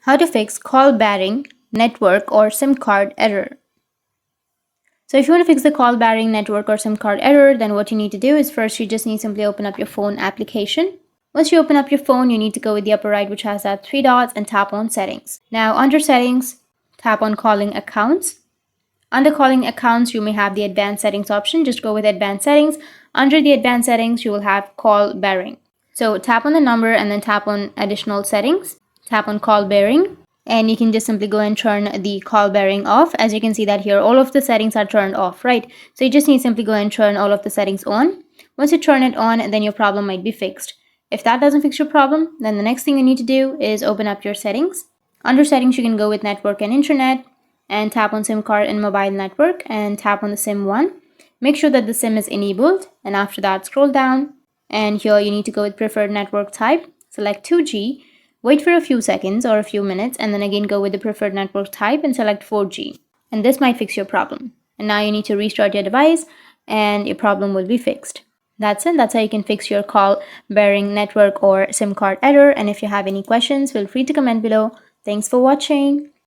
How to fix call bearing, network, or SIM card error. So if you want to fix the call bearing, network, or SIM card error, then what you need to do is first you just need to simply open up your phone application. Once you open up your phone, you need to go with the upper right, which has that 3 dots, and tap on settings. Now under settings, tap on calling accounts. Under calling accounts, you may have the advanced settings option. Just go with advanced settings. Under the advanced settings, you will have call bearing. So tap on the number and then tap on additional settings. Tap on call bearing. And you can just simply go and turn the call bearing off. As you can see that here, all of the settings are turned off, right? So you just need to simply go and turn all of the settings on. Once you turn it on, then your problem might be fixed. If that doesn't fix your problem, then the next thing you need to do is open up your settings. Under settings, you can go with network and internet and tap on SIM card and mobile network and tap on the SIM one. Make sure that the SIM is enabled, and after that scroll down, and here you need to go with preferred network type. Select 2G. Wait for a few seconds or a few minutes, and then again go with the preferred network type and select 4G. And this might fix your problem. And now you need to restart your device and your problem will be fixed. That's it. That's how you can fix your call bearing, network, or SIM card error. And if you have any questions, feel free to comment below. Thanks for watching.